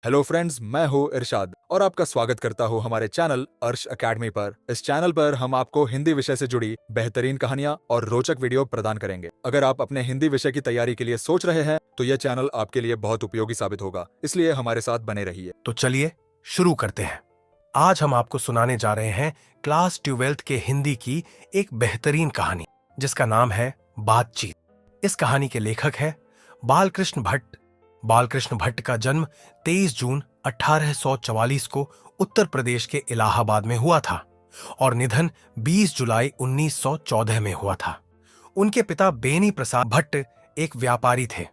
Hello friends, मैं हूँ इरशाद और आपका स्वागत करता हूँ हमारे चैनल अर्श एकेडमी पर। इस चैनल पर हम आपको हिंदी विषय से जुड़ी बेहतरीन कहानियाँ और रोचक वीडियो प्रदान करेंगे। अगर आप अपने हिंदी विषय की तैयारी के लिए सोच रहे हैं तो यह चैनल आपके लिए बहुत उपयोगी साबित होगा, इसलिए हमारे साथ बने रहिए। तो चलिए शुरू करते हैं। आज हम आपको सुनाने जा रहे हैं क्लास 12th के हिंदी की एक बेहतरीन कहानी जिसका नाम है बातचीत। इस कहानी के लेखक है बालकृष्ण भट्ट। बालकृष्ण भट्ट का जन्म 23 जून 1844 को उत्तर प्रदेश के इलाहाबाद में हुआ था और निधन 20 जुलाई 1914 में हुआ था। उनके पिता बेनी प्रसाद भट्ट एक व्यापारी थे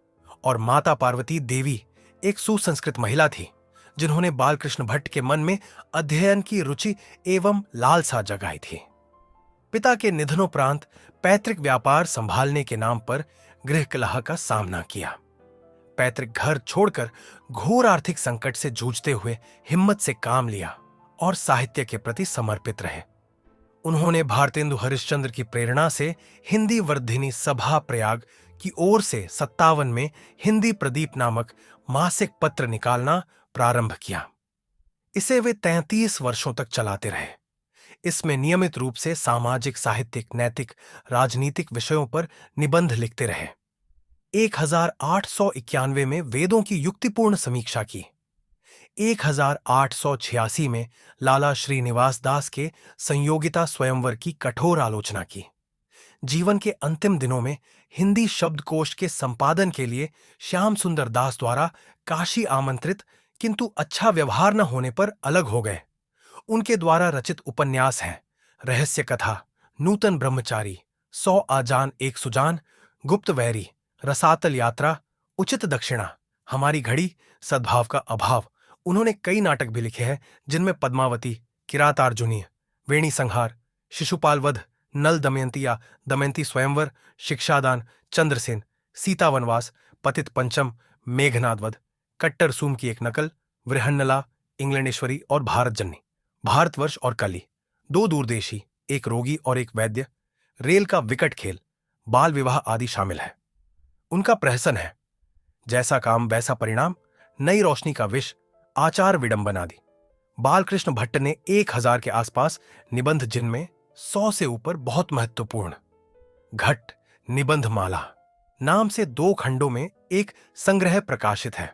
और माता पार्वती देवी एक सुसंस्कृत महिला थी जिन्होंने बालकृष्ण भट्ट के मन में अध्ययन की रुचि एवं लालसा जगाई थी। पिता के निधनोपरांत पैतृक व्यापार संभालने के नाम पर गृह कलह का सामना किया। पैतृक घर छोड़कर घोर आर्थिक संकट से जूझते हुए हिम्मत से काम लिया और साहित्य के प्रति समर्पित रहे। उन्होंने भारतेंदु हरिश्चंद्र की प्रेरणा से हिंदी वर्धिनी सभा प्रयाग की ओर से 57 में हिंदी प्रदीप नामक मासिक पत्र निकालना प्रारंभ किया। इसे वे 33 वर्षों तक चलाते रहे। इसमें नियमित रूप से सामाजिक, साहित्यिक, नैतिक, राजनीतिक विषयों पर निबंध लिखते रहे। 1891 में वेदों की युक्तिपूर्ण समीक्षा की। 1886 में लाला श्रीनिवास दास के संयोगिता स्वयंवर की कठोर आलोचना की। जीवन के अंतिम दिनों में हिंदी शब्दकोश के संपादन के लिए श्याम सुंदर दास द्वारा काशी आमंत्रित, किंतु अच्छा व्यवहार न होने पर अलग हो गए। उनके द्वारा रचित उपन्यास हैं रहस्य कथा, नूतन ब्रह्मचारी, 100 आजान एक सुजान, गुप्त वैरी, रसातल यात्रा, उचित दक्षिणा, हमारी घड़ी, सद्भाव का अभाव। उन्होंने कई नाटक भी लिखे हैं जिनमें पद्मावती, किरातार्जुनीय, वेणी संहार, शिशुपाल वध, नल दमयंती या दमयंती स्वयंवर, शिक्षादान, चंद्रसेन, सीता वनवास, पतित पंचम, मेघनाद वध, कट्टर सूम की एक नकल, वृहन्नला, इंग्लैंडेश्वरी और भारत जन्नी, भारतवर्ष और कली, दो दूरदेशी, एक रोगी और एक वैद्य, रेल का विकट खेल, बाल विवाह आदि शामिल है। उनका प्रहसन है जैसा काम वैसा परिणाम, नई रोशनी का विष, आचार विडंबन आदि। बालकृष्ण भट्ट ने 1000 के आसपास निबंध, जिनमें 100 से ऊपर बहुत महत्वपूर्ण घट निबंध माला नाम से 2 खंडों में एक संग्रह प्रकाशित है।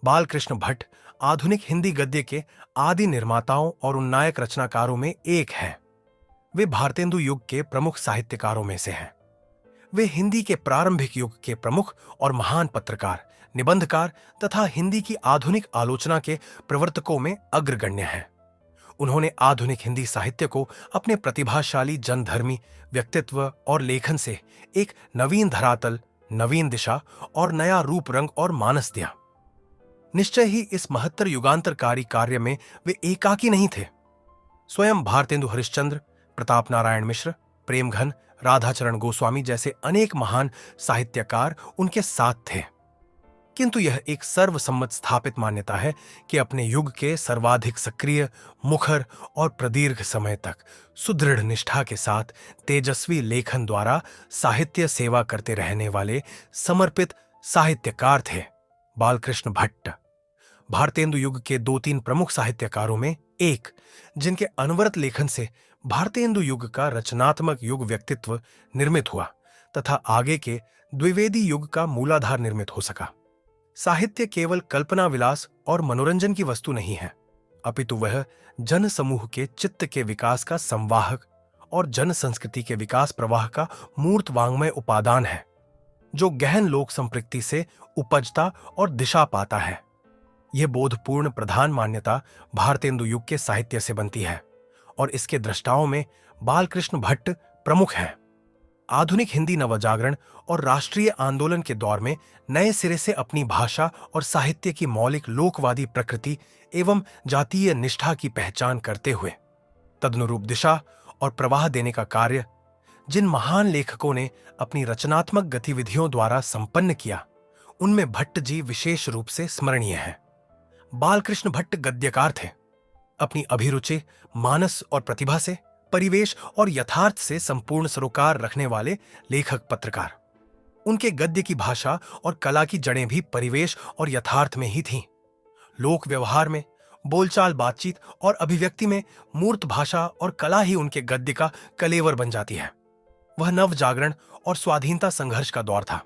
बालकृष्ण भट्ट आधुनिक हिंदी गद्य के आदि निर्माताओं और उन्नायक रचनाकारों में एक है। वे भारतेंदु युग के प्रमुख साहित्यकारों में से हैं। वे हिंदी के प्रारंभिक युग के प्रमुख और महान पत्रकार, निबंधकार तथा हिंदी की आधुनिक आलोचना के प्रवर्तकों में अग्रगण्य हैं। उन्होंने आधुनिक हिंदी साहित्य को अपने प्रतिभाशाली, जनधर्मी व्यक्तित्व और लेखन से एक नवीन धरातल, नवीन दिशा और नया रूप, रंग और मानस दिया। निश्चय ही इस महत्तर युगांतरकारी कार्य में वे एकाकी नहीं थे। स्वयं भारतेंदु हरिश्चंद्र, प्रताप नारायण मिश्र, प्रेमघन, राधाचरण गोस्वामी जैसे अनेक महान साहित्यकार उनके साथ थे। किंतु यह एक सर्वसम्मत स्थापित मान्यता है कि अपने युग के सर्वाधिक सक्रिय, मुखर और प्रदीर्घ समय तक सुदृढ़ निष्ठा के साथ तेजस्वी लेखन द्वारा साहित्य सेवा करते रहने वाले समर्पित साहित्यकार थे बालकृष्ण भट्ट। भारतेंदु युग के 2-3 प्रमुख साहित्यकारों में एक, जिनके अनवरत लेखन से भारतेंदु युग का रचनात्मक युग व्यक्तित्व निर्मित हुआ तथा आगे के द्विवेदी युग का मूलाधार निर्मित हो सका। साहित्य केवल कल्पना विलास और मनोरंजन की वस्तु नहीं है, अपितु वह जन समूह के चित्त के विकास का संवाहक और जन संस्कृति के विकास प्रवाह का मूर्त वाङ्मय उपादान है, जो गहन लोक संपृक्ति से उपजता और दिशा पाता है। यह बोधपूर्ण प्रधान मान्यता भारतेंदु युग के साहित्य से बनती है और इसके दृष्टाओं में बालकृष्ण भट्ट प्रमुख हैं। आधुनिक हिंदी नवजागरण और राष्ट्रीय आंदोलन के दौर में नए सिरे से अपनी भाषा और साहित्य की मौलिक लोकवादी प्रकृति एवं जातीय निष्ठा की पहचान करते हुए तदनुरूप दिशा और प्रवाह देने का कार्य जिन महान लेखकों ने अपनी रचनात्मक गतिविधियों द्वारा संपन्न किया, उनमें भट्ट जी विशेष रूप से स्मरणीय हैं। बालकृष्ण भट्ट गद्यकार थे। अपनी अभिरुचि, मानस और प्रतिभा से, परिवेश और यथार्थ से संपूर्ण सरोकार रखने वाले लेखक पत्रकार। उनके गद्य की भाषा और कला की जड़ें भी परिवेश और यथार्थ में ही थीं। लोक व्यवहार में, बोलचाल, बातचीत और अभिव्यक्ति में मूर्त भाषा और कला ही उनके गद्य का कलेवर बन जाती है। वह नव जागरण और स्वाधीनता संघर्ष का दौर था,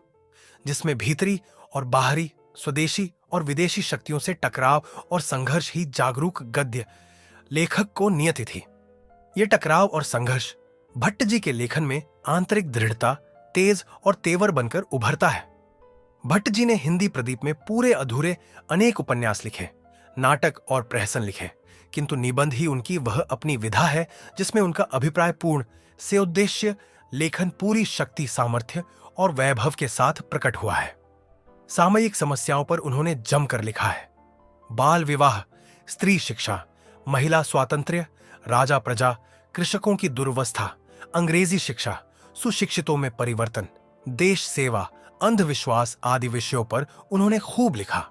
जिसमें भीतरी और बाहरी, स्वदेशी और विदेशी शक्तियों से टकराव और संघर्ष ही जागरूक गद्य लेखक को नियति थी। ये टकराव और संघर्ष भट्ट जी के लेखन में आंतरिक दृढ़ता, तेज और तेवर बनकर उभरता है। भट्ट जी ने हिंदी प्रदीप में पूरे अधूरे अनेक उपन्यास लिखे, नाटक और प्रहसन लिखे, किंतु निबंध ही उनकी वह अपनी विधा है जिसमें उनका अभिप्राय पूर्ण से उद्देश्य लेखन पूरी शक्ति, सामर्थ्य और वैभव के साथ प्रकट हुआ है। सामयिक समस्याओं पर उन्होंने जमकर लिखा है। बाल विवाह, स्त्री शिक्षा, महिला स्वातंत्र्य, राजा प्रजा, कृषकों की दुर्वस्था, अंग्रेजी शिक्षा, सुशिक्षितों में परिवर्तन, देश सेवा, अंधविश्वास आदि विषयों पर उन्होंने खूब लिखा।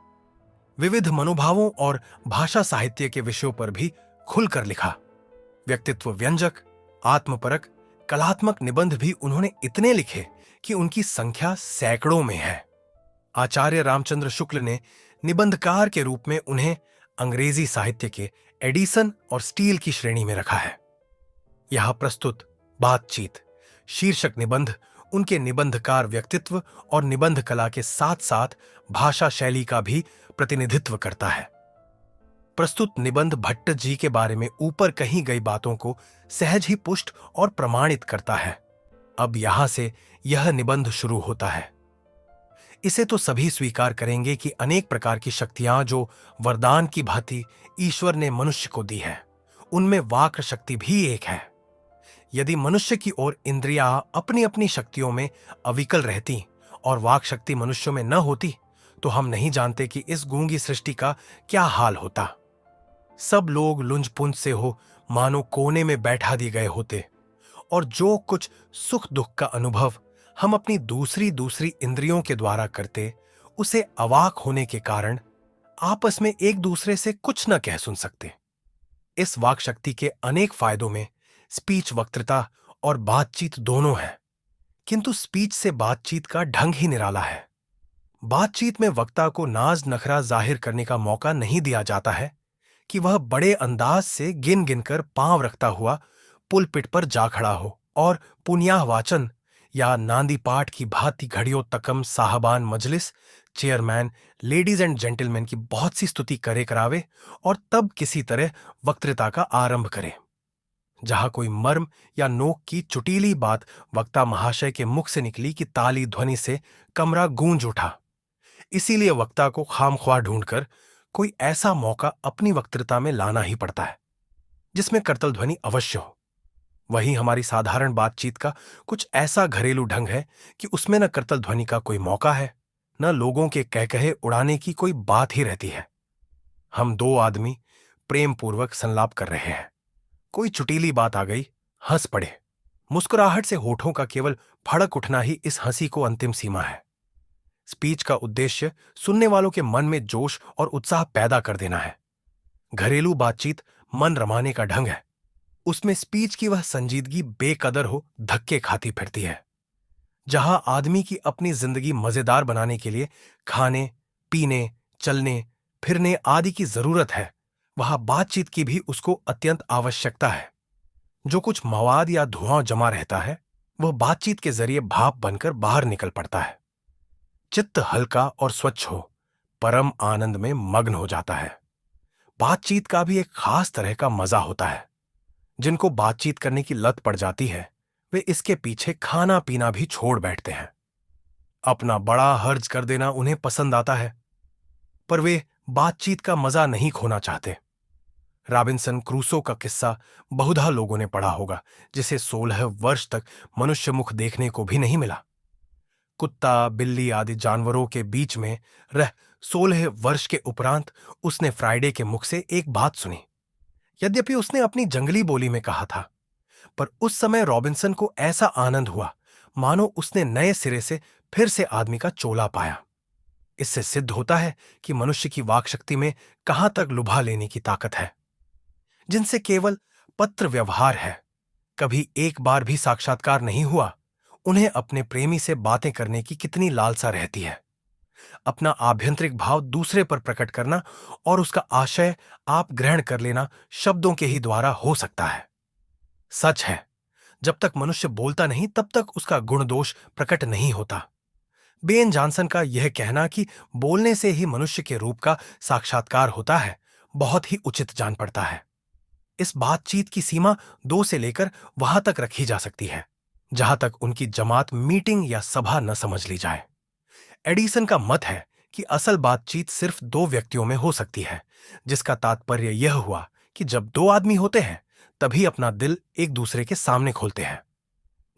विविध मनोभावों और भाषा साहित्य के विषयों पर भी खुलकर लिखा। व्यक्तित्व व्यंजक, आत्मपरक, कलात्मक निबंध भी उन्होंने इतने लिखे कि उनकी संख्या सैकड़ों में है। आचार्य रामचंद्र शुक्ल ने निबंधकार के रूप में उन्हें अंग्रेजी साहित्य के एडिसन और स्टील की श्रेणी में रखा है। यहां प्रस्तुत बातचीत शीर्षक निबंध उनके निबंधकार व्यक्तित्व और निबंध कला के साथ साथ भाषा शैली का भी प्रतिनिधित्व करता है। प्रस्तुत निबंध भट्ट जी के बारे में ऊपर कही गई बातों को सहज ही पुष्ट और प्रमाणित करता है। अब यहां से यह निबंध शुरू होता है। इसे तो सभी स्वीकार करेंगे कि अनेक प्रकार की शक्तियां जो वरदान की भांति ईश्वर ने मनुष्य को दी है, उनमें वाक् शक्ति भी एक है। यदि मनुष्य की ओर इंद्रियां अपनी अपनी शक्तियों में अविकल रहती और वाक् शक्ति मनुष्यों में न होती, तो हम नहीं जानते कि इस गूंगी सृष्टि का क्या हाल होता। सब लोग लुंज-पुंज से हो मानो कोने में बैठा दिए गए होते, और जो कुछ सुख दुख का अनुभव हम अपनी दूसरी इंद्रियों के द्वारा करते, उसे अवाक होने के कारण आपस में एक दूसरे से कुछ न कह सुन सकते। इस वाक शक्ति के अनेक फायदों में स्पीच, वक्तृता और बातचीत दोनों हैं, किंतु स्पीच से बातचीत का ढंग ही निराला है। बातचीत में वक्ता को नाज नखरा जाहिर करने का मौका नहीं दिया जाता है कि वह बड़े अंदाज से गिन गिनकर पांव रखता हुआ पुलपिट पर जा खड़ा हो और पुण्याह वाचन या नांदी पाठ की भांति घड़ियों तकम साहबान मजलिस, चेयरमैन, लेडीज एंड जेंटलमैन की बहुत सी स्तुति करे करावे और तब किसी तरह वक्तृता का आरंभ करे। जहां कोई मर्म या नोक की चुटीली बात वक्ता महाशय के मुख से निकली कि ताली ध्वनि से कमरा गूंज उठा। इसीलिए वक्ता को खामख्वाह ढूंढकर कोई ऐसा मौका अपनी वक्तृता में लाना ही पड़ता है जिसमें करतल ध्वनि अवश्य हो। वहीं हमारी साधारण बातचीत का कुछ ऐसा घरेलू ढंग है कि उसमें न करतल ध्वनि का कोई मौका है, न लोगों के कह कहे उड़ाने की कोई बात ही रहती है। हम दो आदमी प्रेम पूर्वक संलाप कर रहे हैं, कोई चुटीली बात आ गई, हंस पड़े। मुस्कुराहट से होठों का केवल फड़क उठना ही इस हंसी को अंतिम सीमा है। स्पीच का उद्देश्य सुनने वालों के मन में जोश और उत्साह पैदा कर देना है। घरेलू बातचीत मन रमाने का ढंग है। उसमें स्पीच की वह संजीदगी बेकदर हो धक्के खाती फिरती है। जहां आदमी की अपनी जिंदगी मजेदार बनाने के लिए खाने, पीने, चलने, फिरने आदि की जरूरत है, वहां बातचीत की भी उसको अत्यंत आवश्यकता है। जो कुछ मवाद या धुआं जमा रहता है, वह बातचीत के जरिए भाप बनकर बाहर निकल पड़ता है। चित्त हल्का और स्वच्छ हो परम आनंद में मग्न हो जाता है। बातचीत का भी एक खास तरह का मजा होता है। जिनको बातचीत करने की लत पड़ जाती है, वे इसके पीछे खाना पीना भी छोड़ बैठते हैं। अपना बड़ा हर्ज कर देना उन्हें पसंद आता है, पर वे बातचीत का मजा नहीं खोना चाहते। रॉबिन्सन क्रूसो का किस्सा बहुधा लोगों ने पढ़ा होगा, जिसे 16 वर्ष तक मनुष्य मुख देखने को भी नहीं मिला। कुत्ता, बिल्ली आदि जानवरों के बीच में रह 16 वर्ष के उपरांत उसने फ्राइडे के मुख से एक बात सुनी। यद्यपि उसने अपनी जंगली बोली में कहा था, पर उस समय रॉबिन्सन को ऐसा आनंद हुआ मानो उसने नए सिरे से फिर से आदमी का चोला पाया। इससे सिद्ध होता है कि मनुष्य की वाक शक्ति में कहां तक लुभा लेने की ताकत है। जिनसे केवल पत्र व्यवहार है, कभी एक बार भी साक्षात्कार नहीं हुआ, उन्हें अपने प्रेमी से बातें करने की कितनी लालसा रहती है। अपना आभ्यंतरिक भाव दूसरे पर प्रकट करना और उसका आशय आप ग्रहण कर लेना शब्दों के ही द्वारा हो सकता है। सच है, जब तक मनुष्य बोलता नहीं तब तक उसका गुण दोष प्रकट नहीं होता। बेन जॉनसन का यह कहना कि बोलने से ही मनुष्य के रूप का साक्षात्कार होता है, बहुत ही उचित जान पड़ता है। इस बातचीत की सीमा 2 से लेकर वहां तक रखी जा सकती है जहां तक उनकी जमात मीटिंग या सभा न समझ ली जाए। एडिसन का मत है कि असल बातचीत सिर्फ 2 व्यक्तियों में हो सकती है, जिसका तात्पर्य यह हुआ कि जब 2 आदमी होते हैं तभी अपना दिल एक दूसरे के सामने खोलते हैं।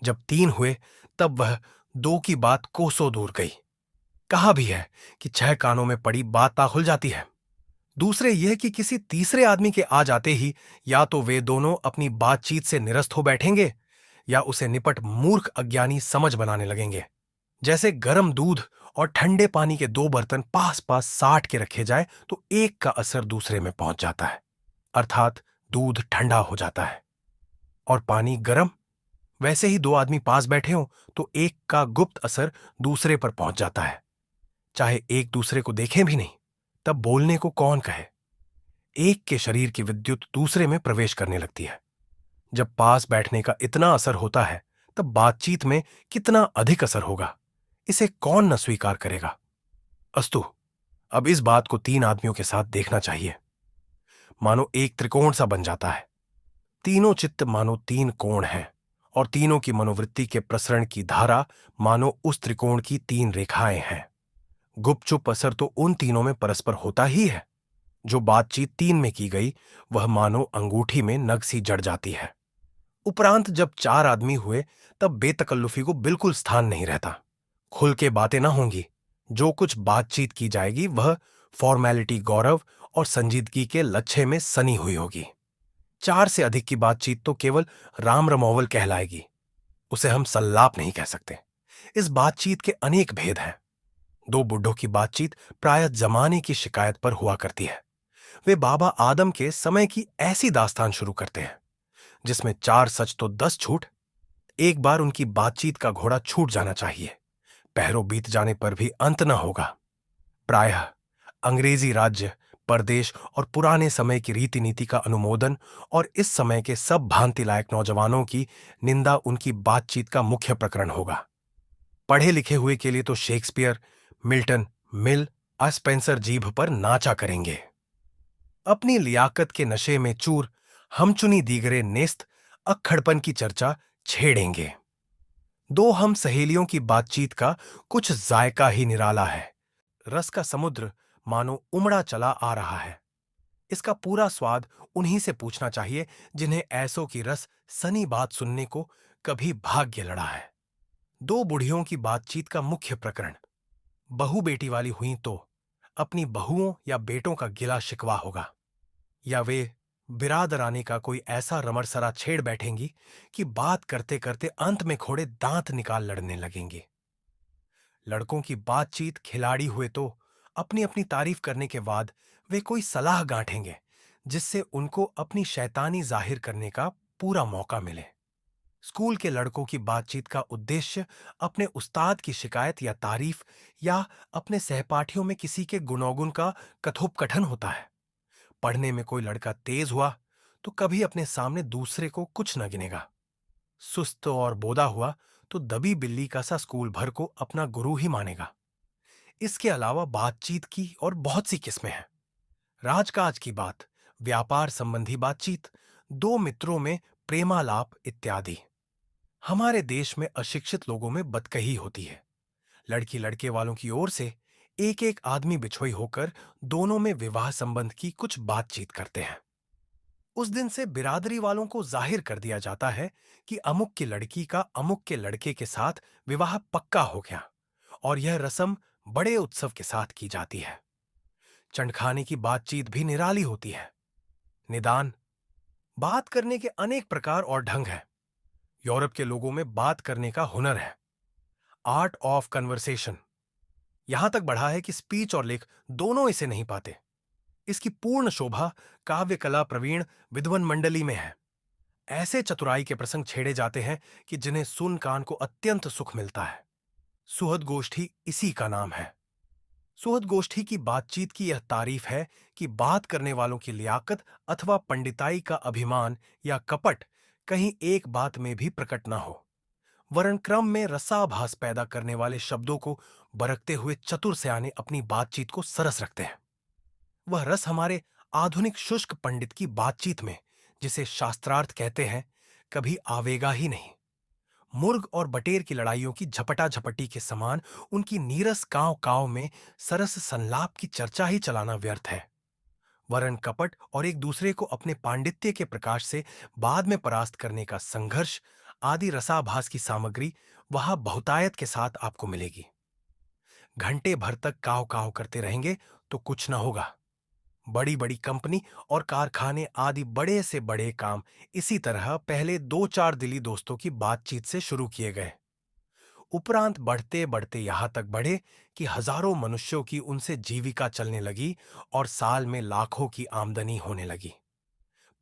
जब 3 हुए तब वह 2 की बात कोसों दूर गई। कहा भी है कि 6 कानों में पड़ी बात ता खुल जाती है। दूसरे यह कि किसी तीसरे आदमी के आ जाते ही या तो वे दोनों अपनी बातचीत से निरस्त हो बैठेंगे या उसे निपट मूर्ख अज्ञानी समझ बनाने लगेंगे। जैसे गर्म दूध और ठंडे पानी के 2 बर्तन पास पास साट के रखे जाए तो एक का असर दूसरे में पहुंच जाता है, अर्थात दूध ठंडा हो जाता है और पानी गर्म। वैसे ही 2 आदमी पास बैठे हों तो एक का गुप्त असर दूसरे पर पहुंच जाता है, चाहे एक दूसरे को देखें भी नहीं। तब बोलने को कौन कहे। एक के शरीर की विद्युत दूसरे में प्रवेश करने लगती है। जब पास बैठने का इतना असर होता है तब बातचीत में कितना अधिक असर होगा, इसे कौन न स्वीकार करेगा। अस्तु, अब इस बात को 3 आदमियों के साथ देखना चाहिए। मानो एक त्रिकोण सा बन जाता है। तीनों चित्त मानो 3 कोण हैं और तीनों की मनोवृत्ति के प्रसरण की धारा मानो उस त्रिकोण की 3 रेखाएं हैं। गुपचुप असर तो उन तीनों में परस्पर होता ही है। जो बातचीत 3 में की गई वह मानो अंगूठी में नग सी जड़ जाती है। उपरांत जब 4 आदमी हुए तब बेतकल्लुफी को बिल्कुल स्थान नहीं रहता। खुल के बातें ना होंगी। जो कुछ बातचीत की जाएगी वह फॉर्मेलिटी गौरव और संजीदगी के लच्छे में सनी हुई होगी। 4 से अधिक की बातचीत तो केवल राम रमोवल कहलाएगी, उसे हम सल्लाप नहीं कह सकते। इस बातचीत के अनेक भेद हैं। 2 बुड्ढों की बातचीत प्रायः जमाने की शिकायत पर हुआ करती है। वे बाबा आदम के समय की ऐसी दास्तान शुरू करते हैं जिसमें 4 सच तो 10 झूठ। एक बार उनकी बातचीत का घोड़ा छूट जाना चाहिए, पहरों बीत जाने पर भी अंत न होगा। प्रायः अंग्रेजी राज्य, परदेश और पुराने समय की रीति नीति का अनुमोदन और इस समय के सब भांति लायक नौजवानों की निंदा उनकी बातचीत का मुख्य प्रकरण होगा। पढ़े लिखे हुए के लिए तो शेक्सपियर, मिल्टन, मिल, स्पेंसर जीभ पर नाचा करेंगे। अपनी लियाकत के नशे में चूर हम चुनी दीगरे नेस्त अक्खड़पन की चर्चा छेड़ेंगे। 2 हम सहेलियों की बातचीत का कुछ जायका ही निराला है। रस का समुद्र मानो उमड़ा चला आ रहा है। इसका पूरा स्वाद उन्हीं से पूछना चाहिए जिन्हें ऐसों की रस सनी बात सुनने को कभी भाग्य लड़ा है। 2 बुढ़ियों की बातचीत का मुख्य प्रकरण बहू बेटी वाली हुई तो अपनी बहुओं या बेटों का गिला शिकवा होगा, या वे बिरादरानी का कोई ऐसा रमरसरा छेड़ बैठेंगी कि बात करते करते अंत में खोड़े दांत निकाल लड़ने लगेंगे। लड़कों की बातचीत खिलाड़ी हुए तो अपनी अपनी तारीफ करने के बाद वे कोई सलाह गांठेंगे जिससे उनको अपनी शैतानी जाहिर करने का पूरा मौका मिले। स्कूल के लड़कों की बातचीत का उद्देश्य अपने उस्ताद की शिकायत या तारीफ या अपने सहपाठियों में किसी के गुणोगुण का कथोपकथन होता है। पढ़ने में कोई लड़का तेज हुआ तो कभी अपने सामने दूसरे को कुछ न गिनेगा। सुस्त और बोदा हुआ तो दबी बिल्ली का सा स्कूल भर को अपना गुरु ही मानेगा। इसके अलावा बातचीत की और बहुत सी किस्में हैं। राजकाज की बात, व्यापार संबंधी बातचीत, 2 मित्रों में प्रेमालाप इत्यादि। हमारे देश में अशिक्षित लोगों में बदकही होती है। लड़की लड़के वालों की ओर से एक एक आदमी बिछोई होकर दोनों में विवाह संबंध की कुछ बातचीत करते हैं। उस दिन से बिरादरी वालों को जाहिर कर दिया जाता है कि अमुक की लड़की का अमुक के लड़के के साथ विवाह पक्का हो गया और यह रस्म बड़े उत्सव के साथ की जाती है। चंडखाने की बातचीत भी निराली होती है। निदान, बात करने के अनेक प्रकार और ढंग हैं। यूरोप के लोगों में बात करने का हुनर है, आर्ट ऑफ कन्वर्सेशन। यहां तक बढ़ा है कि स्पीच और लेख दोनों इसे नहीं पाते। इसकी पूर्ण शोभा काव्य कला प्रवीण विद्वान मंडली में है। ऐसे चतुराई के प्रसंग छेड़े जाते हैं कि जिन्हें सुन कान को अत्यंत सुख मिलता है। सुहद गोष्ठी इसी का नाम है। सुहद गोष्ठी की बातचीत की यह तारीफ है कि बात करने वालों की लियाकत अथवा पंडिताई का अभिमान या कपट कहीं एक बात में भी प्रकट न हो, वरन क्रम में रसाभास पैदा करने वाले शब्दों को बरकते हुए चतुर सयाने अपनी बातचीत को सरस रखते हैं। वह रस हमारे आधुनिक शुष्क पंडित की बातचीत में, जिसे शास्त्रार्थ कहते हैं, कभी आवेगा ही नहीं। मुर्ग और बटेर की लड़ाइयों की झपटा झपटी के समान उनकी नीरस कांव कांव में सरस संलाप की चर्चा ही चलाना व्यर्थ है, वरन कपट और एक दूसरे को अपने पांडित्य के प्रकाश से बाद में परास्त करने का संघर्ष आदि रसाभास की सामग्री वहां बहुतायत के साथ आपको मिलेगी। घंटे भर तक काव काव करते रहेंगे तो कुछ न होगा। बड़ी बड़ी कंपनी और कारखाने आदि बड़े से बड़े काम इसी तरह पहले दो चार दिली दोस्तों की बातचीत से शुरू किए गए, उपरांत बढ़ते बढ़ते यहां तक बढ़े कि हजारों मनुष्यों की उनसे जीविका चलने लगी और साल में लाखों की आमदनी होने लगी।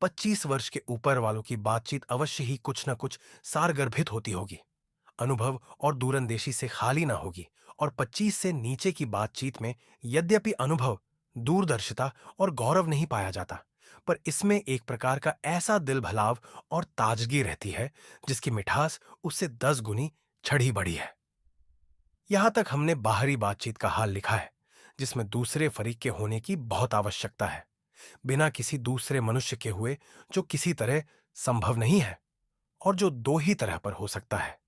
25 वर्ष के ऊपर वालों की बातचीत अवश्य ही कुछ न कुछ सारगर्भित होती होगी, अनुभव और दूरंदेशी से खाली ना होगी, और 25 से नीचे की बातचीत में यद्यपि अनुभव, दूरदर्शिता और गौरव नहीं पाया जाता, पर इसमें एक प्रकार का ऐसा दिल भलाव और ताजगी रहती है जिसकी मिठास उससे 10 गुनी छड़ी बढ़ी है। यहां तक हमने बाहरी बातचीत का हाल लिखा है, जिसमें दूसरे फरीक के होने की बहुत आवश्यकता है, बिना किसी दूसरे मनुष्य के हुए, जो किसी तरह संभव नहीं है और जो दो ही तरह पर हो सकता है,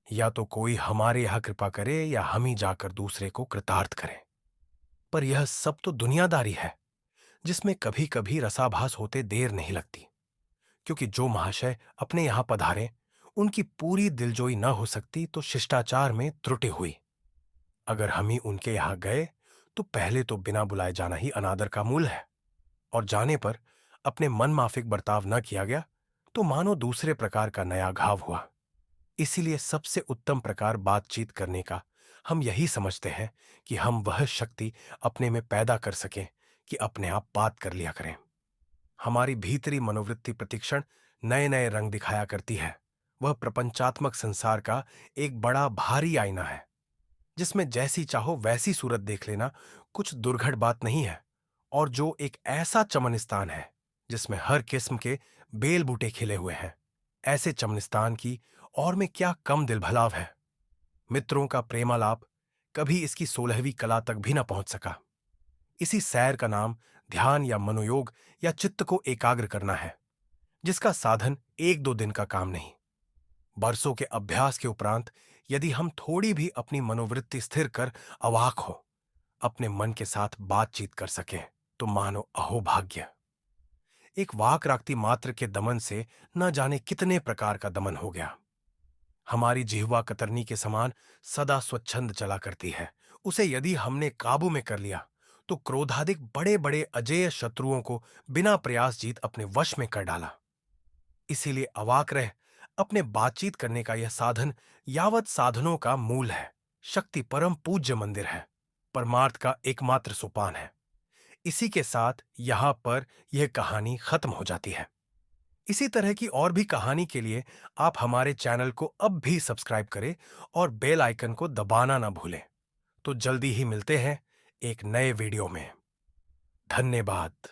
या तो कोई हमारे यहां कृपा करे या हम ही जाकर दूसरे को कृतार्थ करें। पर यह सब तो दुनियादारी है, जिसमें कभी कभी रसाभास होते देर नहीं लगती, क्योंकि जो महाशय अपने यहां पधारे उनकी पूरी दिलजोई न हो सकती तो शिष्टाचार में त्रुटि हुई। अगर हम ही उनके यहां गए तो पहले तो बिना बुलाए जाना ही अनादर का मूल है, और जाने पर अपने मन माफिक बर्ताव न किया गया तो मानो दूसरे प्रकार का नया घाव हुआ। इसीलिए सबसे उत्तम प्रकार बातचीत करने का हम यही समझते हैं कि हम वह शक्ति अपने में पैदा कर सकें कि अपने आप बात कर लिया करें। हमारी भीतरी मनोवृत्ति प्रतिक्षण नए नए रंग दिखाया करती है। वह प्रपंचात्मक संसार का एक बड़ा भारी आईना है, जिसमें जैसी चाहो वैसी सूरत देख लेना कुछ दुर्घट बात नहीं है, और जो एक ऐसा चमनिस्तान है जिसमें हर किस्म के बेल बूटे खिले हुए हैं, ऐसे चमनिस्तान की और में क्या कम दिल भलाव है। मित्रों का प्रेमालाप कभी इसकी 16वीं कला तक भी न पहुंच सका। इसी सैर का नाम ध्यान या मनोयोग या चित्त को एकाग्र करना है, जिसका साधन एक दो दिन का काम नहीं। बरसों के अभ्यास के उपरांत यदि हम थोड़ी भी अपनी मनोवृत्ति स्थिर कर अवाक हो अपने मन के साथ बातचीत कर सकें तो मानो अहोभाग्य। एक वाक राक्ति मात्र के दमन से न जाने कितने प्रकार का दमन हो गया। हमारी जिह्वा कतरनी के समान सदा स्वच्छंद चला करती है। उसे यदि हमने काबू में कर लिया तो क्रोधाधिक बड़े बड़े अजेय शत्रुओं को बिना प्रयास जीत अपने वश में कर डाला। इसीलिए अवाक रह अपने बातचीत करने का यह साधन यावत साधनों का मूल है, शक्ति परम पूज्य मंदिर है, परमार्थ का एकमात्र सोपान है। इसी के साथ यहां पर यह कहानी खत्म हो जाती है। इसी तरह की और भी कहानी के लिए आप हमारे चैनल को अब भी सब्सक्राइब करें और बेल आइकन को दबाना ना भूलें। तो जल्दी ही मिलते हैं एक नए वीडियो में। धन्यवाद।